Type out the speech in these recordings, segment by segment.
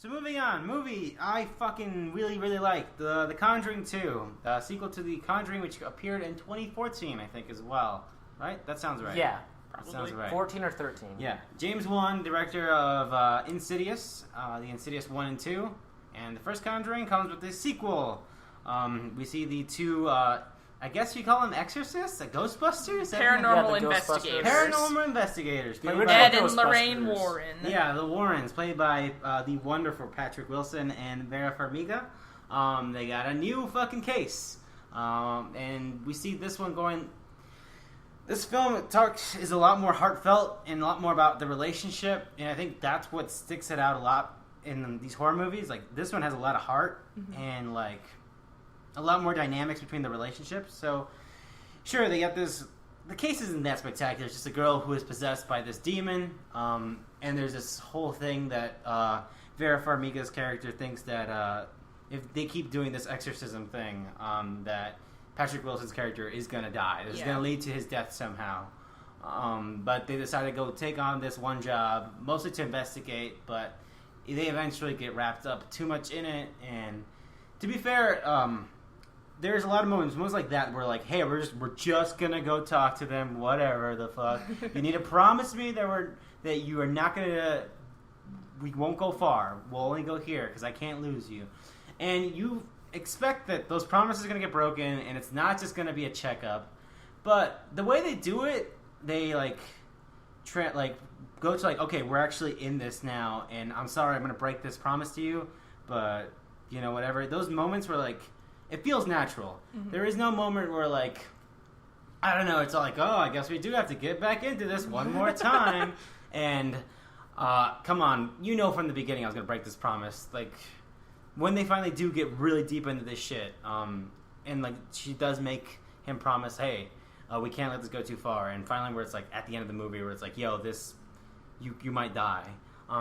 So moving on, movie I fucking really liked the Conjuring 2, sequel to the Conjuring, which appeared in 2014, I think, as well. Right? That sounds right. Yeah, probably. Sounds right. 14 or 13. Yeah, James Wan, director of Insidious, the Insidious 1 and 2, and the first Conjuring comes with the sequel. We see the two. I guess you call them exorcists, Ghostbusters? Paranormal investigators. Paranormal investigators. Ed and Lorraine Warren. Yeah, the Warrens, played by the wonderful Patrick Wilson and Vera Farmiga. They got a new fucking case. And we see this one going... This film is a lot more heartfelt and a lot more about the relationship. And I think that's what sticks it out a lot in these horror movies. Like, this one has a lot of heart and, like... a lot more dynamics between the relationships. So, sure, they got this... The case isn't that spectacular. It's just a girl who is possessed by this demon. And there's this whole thing that Vera Farmiga's character thinks that if they keep doing this exorcism thing, that Patrick Wilson's character is going to die. It's going to lead to his death somehow. But they decided to go take on this one job, mostly to investigate, but they eventually get wrapped up too much in it. And to be fair... there's a lot of moments like that where like, hey, we're just gonna go talk to them, whatever the fuck. You need to promise me that you are not gonna. We won't go far. We'll only go here because I can't lose you. And you expect that those promises are gonna get broken, and it's not just gonna be a checkup. But the way they do it, they go to like, okay, we're actually in this now, and I'm sorry, I'm gonna break this promise to you, but you know, whatever. Those moments where like. It feels natural. Mm-hmm. There is no moment where, like, I don't know, it's all like, oh, I guess we do have to get back into this one more time. And, come on, you know from the beginning I was going to break this promise. Like, when they finally do get really deep into this shit, and, like, she does make him promise, hey, we can't let this go too far. And finally where it's, like, at the end of the movie where it's like, yo, this, you might die.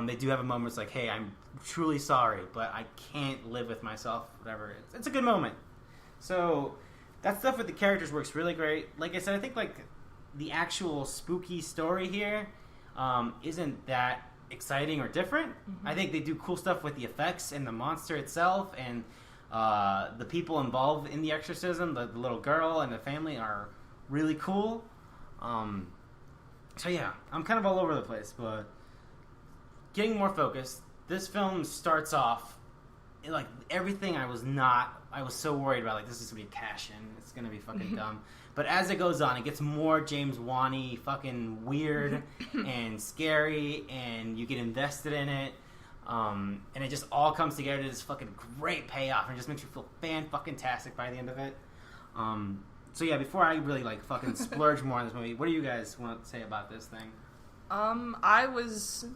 They do have a moment where it's like, hey, I'm truly sorry, but I can't live with myself, whatever. It's a good moment. So, that stuff with the characters works really great. Like I said, I think, like, the actual spooky story here isn't that exciting or different. Mm-hmm. I think they do cool stuff with the effects and the monster itself, and the people involved in the exorcism, the little girl and the family are really cool. So, yeah, I'm kind of all over the place, but... Getting more focused, this film starts off like everything I was so worried about, like this is going to be cash in, it's going to be fucking dumb. But as it goes on, it gets more James Wan-y, fucking weird and scary, and you get invested in it. And it just all comes together to this fucking great payoff, and it just makes you feel fan-fucking-tastic by the end of it. So yeah, before I really like fucking splurge more on this movie, what do you guys want to say about this thing? I was...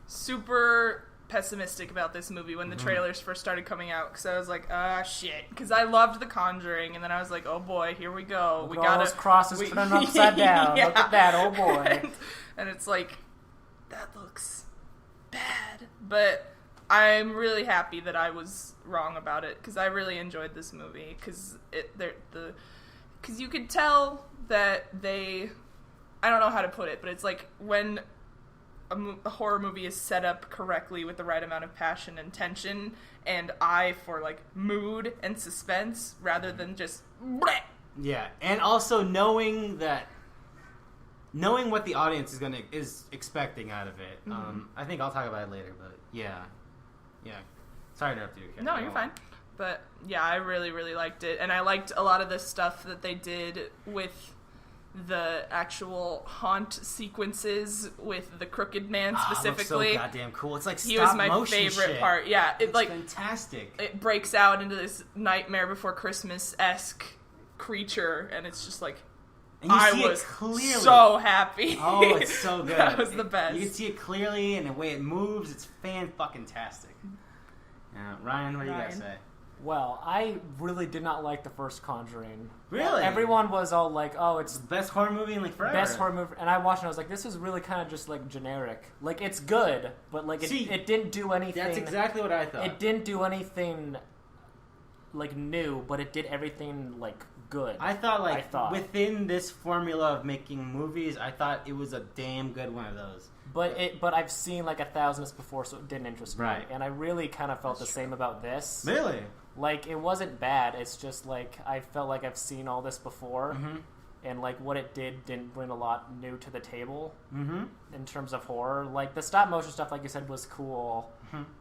super pessimistic about this movie when the trailers first started coming out because I was like, shit, because I loved The Conjuring, and then I was like, oh boy, here we go. We got those crosses put them upside down. Look at that, oh boy. And it's like, that looks bad. But I'm really happy that I was wrong about it because I really enjoyed this movie because you could tell that they, I don't know how to put it, but it's like when a horror movie is set up correctly with the right amount of passion and tension and eye for like mood and suspense rather than just bleh. Yeah, and also knowing what the audience is expecting out of it. I think I'll talk about it later, but yeah. Sorry to interrupt you. No, you're fine. But yeah, I really, really liked it, and I liked a lot of the stuff that they did with the actual haunt sequences with the Crooked Man specifically. It looks so goddamn cool. It's like he was my favorite shit. part. Yeah, it's like fantastic. It breaks out into this Nightmare Before Christmas-esque creature, and it's just like and you see was it clearly. So happy. Oh, it's so good. That was the best. You can see it clearly, and the way it moves, it's fan-fucking-tastic. Ryan, what do you guys say? Well, I really did not like the first Conjuring. Really? Everyone was all like, oh, it's the best horror movie in like forever. Best horror movie. And I watched it and I was like, this is really kind of just like generic. Like, it's good, but like it didn't do anything. That's exactly what I thought. It didn't do anything like new, but it did everything like good. I thought within this formula of making movies, I thought it was a damn good one of those. But I've seen like 1,000 of this before, so it didn't interest me. Right. And I really kind of felt the same about this. Really? Like, it wasn't bad. It's just like I felt like I've seen all this before. Mm-hmm. And like what it didn't bring a lot new to the table Mm-hmm. in terms of horror. Like the stop motion stuff, like you said, was cool,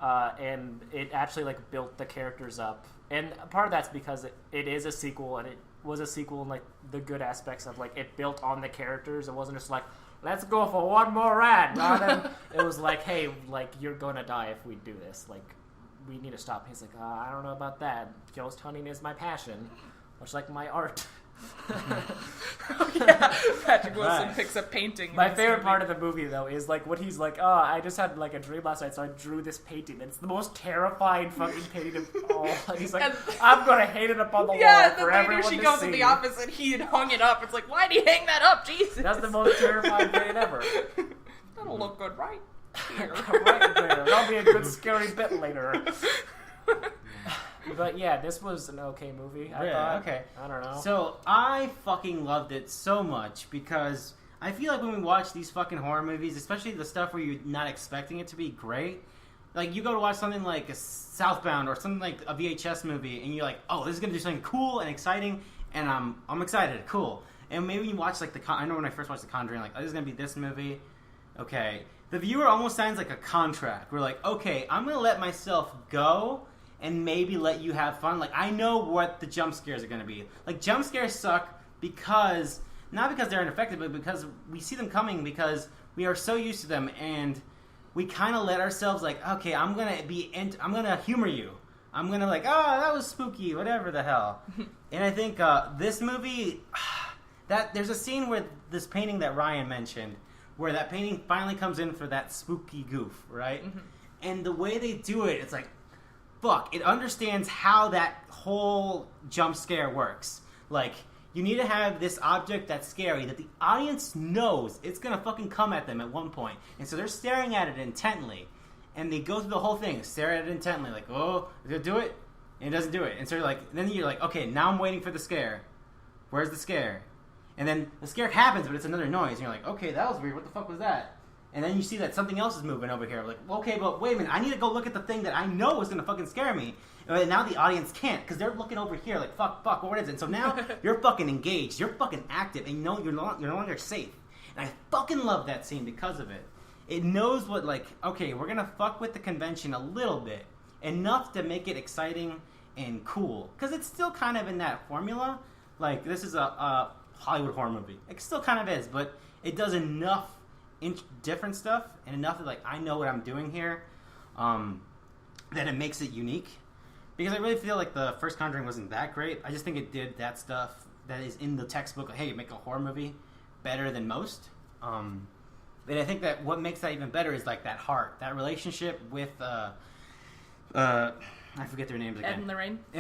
and it actually like built the characters up. And part of that's because it is a sequel, and it was a sequel in like the good aspects of like it built on the characters. It wasn't just like let's go for one more ride. It was like, hey, like you're gonna die if we do this. Like we need to stop. He's like, I don't know about that. Ghost hunting is my passion, much like my art. Patrick Wilson picks up painting. My favorite part of the movie, though, is like when he's like, "Oh, I just had like a dream last night, so I drew this painting. It's the most terrifying fucking painting of all." And he's like, "I'm gonna hang it up on the wall for everyone to see." Yeah, she goes to the office and he had hung it up. It's like, why'd he hang that up? Jesus, that's the most terrifying painting ever. That'll look good, right? Here. Right there. That'll be a good scary bit later. But yeah, this was an okay movie. I thought. Okay. I don't know. So I fucking loved it so much because I feel like when we watch these fucking horror movies, especially the stuff where you're not expecting it to be great, like you go to watch something like a Southbound or something like a VHS movie, and you're like, oh, this is gonna do something cool and exciting, and I'm excited, cool. And maybe you watch like I know when I first watched The Conjuring, like, oh, this is gonna be this movie. Okay, the viewer almost signs like a contract. We're like, okay, I'm gonna let myself go and maybe let you have fun. Like, I know what the jump scares are going to be. Like, jump scares suck because, not because they're ineffective, but because we see them coming because we are so used to them, and we kind of let ourselves, like, okay, I'm going to humor you. I'm going to, like, oh, that was spooky, whatever the hell. And I think this movie, there's a scene where this painting that Ryan mentioned, where that painting finally comes in for that spooky goof, right? Mm-hmm. And the way they do it, it's like, fuck, it understands how that whole jump scare works. Like, you need to have this object that's scary that the audience knows it's gonna fucking come at them at one point. And so they're staring at it intently. And they go through the whole thing, stare at it intently, like, oh, is it gonna do it? And it doesn't do it. And so then you're like, okay, now I'm waiting for the scare. Where's the scare? And then the scare happens, but it's another noise. And you're like, okay, that was weird. What the fuck was that? And then you see that something else is moving over here. Like, okay, but wait a minute. I need to go look at the thing that I know is going to fucking scare me. And now the audience can't because they're looking over here like, fuck, what is it? So now you're fucking engaged. You're fucking active. And you know you're no longer safe. And I fucking love that scene because of it. It knows what, like, okay, we're going to fuck with the convention a little bit. Enough to make it exciting and cool. Because it's still kind of in that formula. Like, this is a Hollywood horror movie. It still kind of is. But it does enough different stuff and enough that, like, I know what I'm doing here, that it makes it unique. Because I really feel like the first Conjuring wasn't that great. I just think it did that stuff that is in the textbook. Like, hey, make a horror movie better than most. And I think that what makes that even better is like that heart, that relationship with I forget their names again. Ed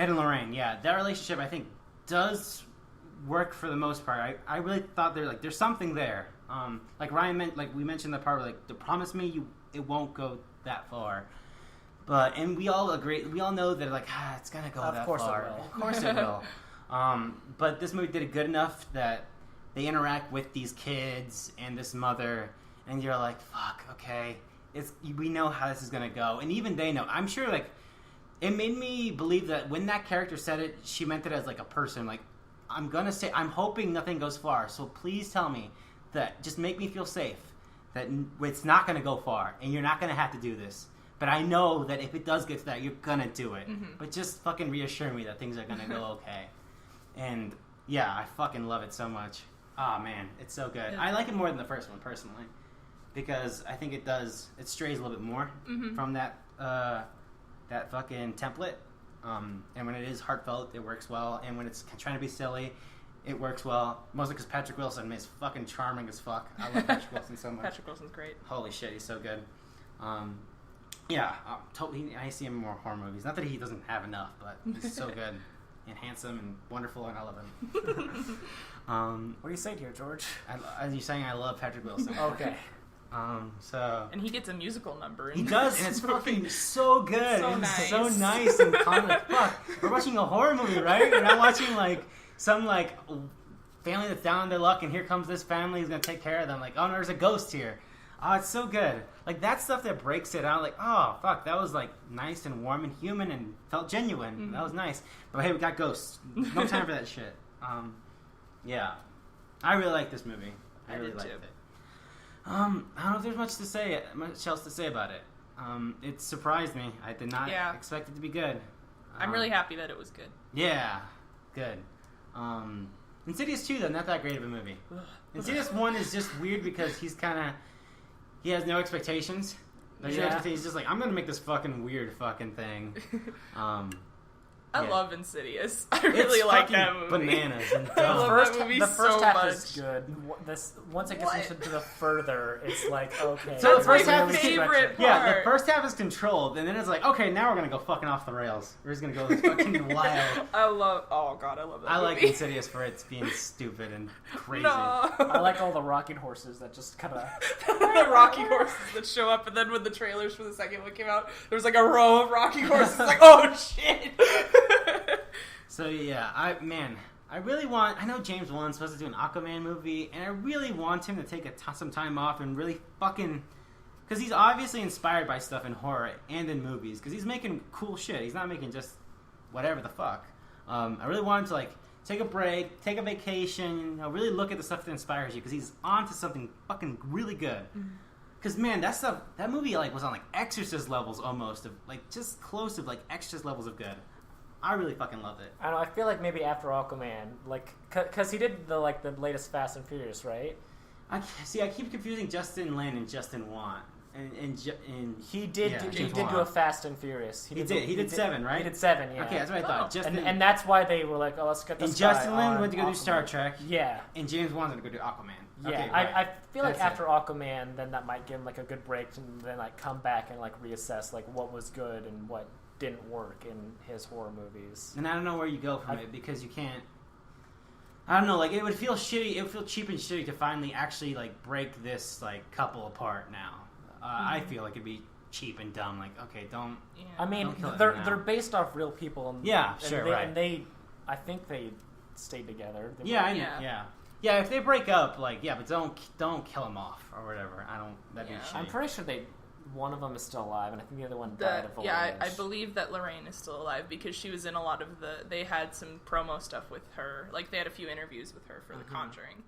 and Lorraine. Yeah, that relationship I think does work for the most part. I really thought there's something there. Like Ryan meant, like we mentioned the part where, like, to promise me it won't go that far. And we all agree, we all know that, like, it's gonna go that far. Of course it will. But this movie did it good enough that they interact with these kids and this mother, and you're like, fuck, okay, we know how this is gonna go, and even they know. I'm sure, like, it made me believe that when that character said it, she meant it as like a person. Like, I'm hoping nothing goes far. So please tell me that, just make me feel safe that it's not gonna go far, and you're not gonna have to do this. But I know that if it does get to that, you're gonna do it. Mm-hmm. But just fucking reassure me that things are gonna go okay. And yeah, I fucking love it so much. Oh man, it's so good. Yeah. I like it more than the first one personally, because I think it strays a little bit more from that fucking template. And when it is heartfelt, it works well. And when it's trying to be silly, it works well. Mostly because Patrick Wilson is fucking charming as fuck. I love Patrick Wilson so much. Patrick Wilson's great. Holy shit, he's so good. Yeah, totally. I see him in more horror movies. Not that he doesn't have enough, but he's so good and handsome and wonderful, and I love him. What are you saying here, George? As you're saying, I love Patrick Wilson. Okay. And he gets a musical number. He does, and it's fucking so good. So and nice. So nice and calm. Like, fuck, we're watching a horror movie, right? We're not watching like some like family that's down on their luck, and here comes this family who's gonna take care of them. Like, oh no, there's a ghost here. Oh, it's so good. Like, that stuff that breaks it out, like, oh, fuck, that was, like, nice and warm and human and felt genuine. Mm-hmm. That was nice. But, hey, we got ghosts. No time for that shit. Yeah. I really like this movie. I really liked it. I don't know if there's much else to say about it. It surprised me. I did not expect it to be good. I'm really happy that it was good. Yeah. Good. Insidious 2, though, not that great of a movie. Insidious 1 is just weird because he has no expectations. He's just like, I'm gonna make this fucking weird fucking thing. I love Insidious. I really like that movie. Bananas and dumb. I love that movie the first half much. Is good. Once it gets into the further, it's like, okay. So the first half is favorite part. Yeah, the first half is controlled, and then it's like, okay, now we're gonna go fucking off the rails. We're just gonna go fucking wild. I love that movie. I like Insidious for its being stupid and crazy. No. I like all the rocking horses that just kind of... the rocking horses that show up, and then when the trailers for the second one came out, there was like a row of rocking horses. It's like, oh shit! So yeah, I really want. I know James Wan's supposed to do an Aquaman movie, and I really want him to take some time off and really fucking, because he's obviously inspired by stuff in horror and in movies, because he's making cool shit. He's not making just whatever the fuck. I really want him to like take a break, take a vacation, really look at the stuff that inspires you, because he's on to something fucking really good. Because man, that movie like was on like Exorcist levels almost, of like just close to like Exorcist levels of good. I really fucking loved it. I don't know. I feel like maybe after Aquaman, like, because he did the latest Fast and Furious, right? I keep confusing Justin Lin and Justin Wan, and he did do a Fast and Furious. He did 7, right? He did 7, yeah. Okay, that's what I thought. Justin, and that's why they were like, oh, let's get this. And Justin Lin went to go do Star Trek. Yeah. And James Wan's going to go do Aquaman. Yeah, okay, right. I feel like after Aquaman, then that might give him like a good break, and then like come back and like reassess like what was good and what didn't work in his horror movies. And I don't know where you go from it, because you can't. I don't know, like, it would feel shitty. It would feel cheap and shitty to finally actually like break this like couple apart now. I feel like it'd be cheap and dumb. Like, okay, don't. Yeah. I mean, they're based off real people. And, right. And I think they stayed together. Yeah, if they break up, like, but don't kill them off or whatever. That'd be shitty. I'm pretty sure one of them is still alive, and I think the other one died of old age. I believe that Lorraine is still alive because she was in a lot of they had some promo stuff with her. Like, they had a few interviews with her for The Conjuring.